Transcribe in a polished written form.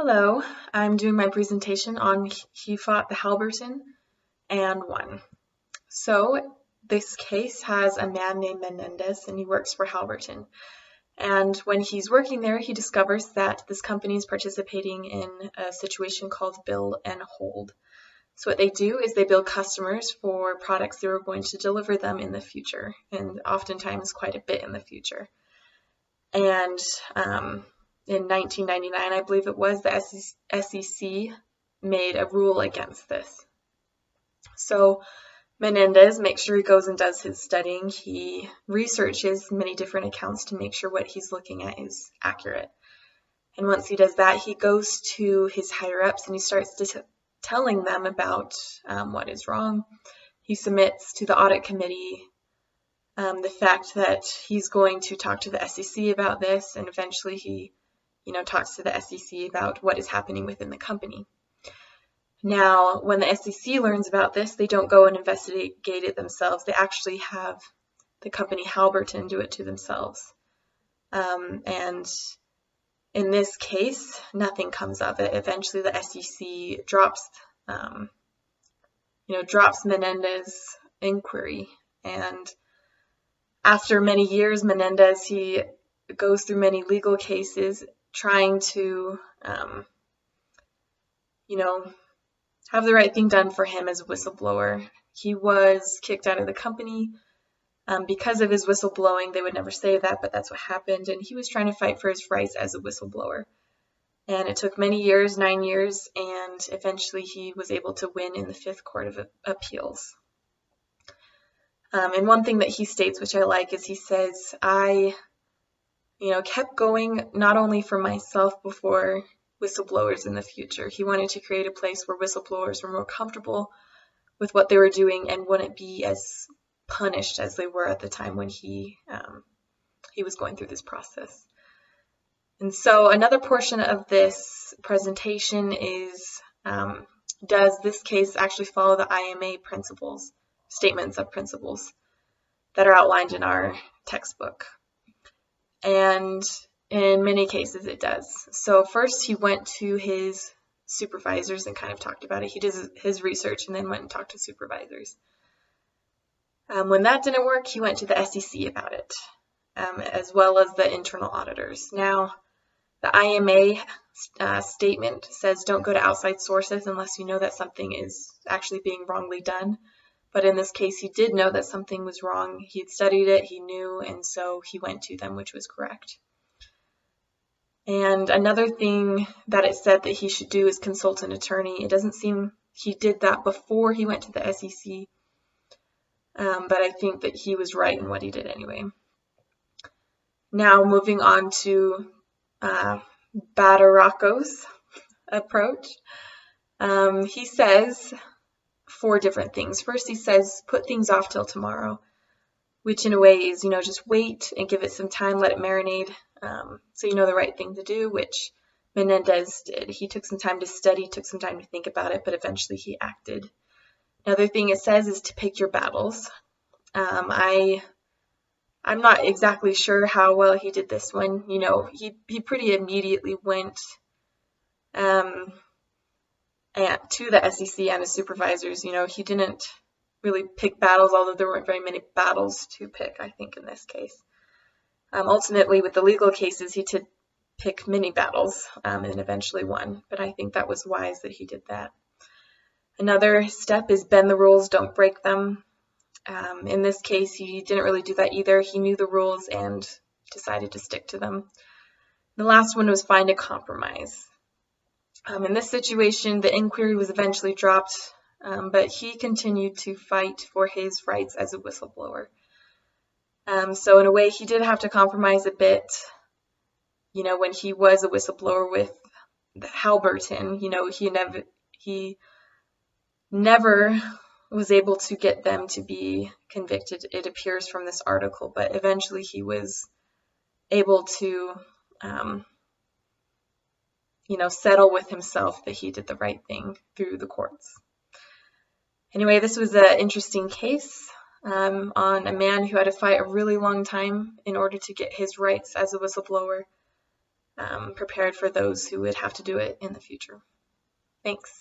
Hello, I'm doing my presentation on He Fought the Halliburton and Won. So this case has a man named Menendez and he works for Halliburton. And when he's working there, he discovers that this company is participating in a situation called bill and hold. So what they do is they bill customers for products they were going to deliver them in the future, and oftentimes quite a bit in the future. And in 1999, I believe it was, the SEC made a rule against this. So Menendez makes sure he goes and does his studying. He researches many different accounts to make sure what he's looking at is accurate. And once he does that, he goes to his higher-ups and he starts telling them about what is wrong. He submits to the audit committee the fact that he's going to talk to the SEC about this, and eventually he talks to the SEC about what is happening within the company. Now, when the SEC learns about this, they don't go and investigate it themselves. They actually have the company Halliburton do it to themselves. And in this case, nothing comes of it. Eventually, the SEC drops Menendez's inquiry. And after many years, Menendez, he goes through many legal cases trying to, have the right thing done for him as a whistleblower. He was kicked out of the company because of his whistleblowing. They would never say that, but that's what happened. And he was trying to fight for his rights as a whistleblower. And it took many years, 9 years, and eventually he was able to win in the Fifth Court of Appeals. And one thing that he states, which I like, is he says, I kept going not only for myself but for whistleblowers in the future. He wanted to create a place where whistleblowers were more comfortable with what they were doing and wouldn't be as punished as they were at the time when he was going through this process. And so another portion of this presentation is, does this case actually follow the IMA principles, statements of principles that are outlined in our textbook? And in many cases it does. So first he went to his supervisors and kind of talked about it. He did his research and then went and talked to supervisors. When that didn't work, he went to the SEC about it, as well as the internal auditors. Now, the IMA statement says don't go to outside sources unless you know that something is actually being wrongly done. But in this case, he did know that something was wrong. He had studied it, he knew, and so he went to them, which was correct. And another thing that it said that he should do is consult an attorney. It doesn't seem he did that before he went to the SEC, but I think that he was right in what he did anyway. Now, moving on to Badaracco's approach. He says 4 different things. First, he says, put things off till tomorrow, which in a way is, just wait and give it some time, let it marinate, so you know the right thing to do, which Menendez did. He took some time to study, took some time to think about it, but eventually he acted. Another thing it says is to pick your battles. I'm not exactly sure how well he did this one. He pretty immediately went to the SEC and his supervisors. He didn't really pick battles, although there weren't very many battles to pick, I think, in this case. Ultimately, with the legal cases, he did pick many battles and eventually won, but I think that was wise that he did that. Another step is bend the rules, don't break them. In this case, he didn't really do that either. He knew the rules and decided to stick to them. The last one was find a compromise. In this situation, the inquiry was eventually dropped, but he continued to fight for his rights as a whistleblower. So in a way, he did have to compromise a bit. When he was a whistleblower with the Halliburton, he never was able to get them to be convicted, it appears from this article, but eventually he was able to settle with himself that he did the right thing through the courts. Anyway, this was an interesting case on a man who had to fight a really long time in order to get his rights as a whistleblower. prepared for those who would have to do it in the future. Thanks.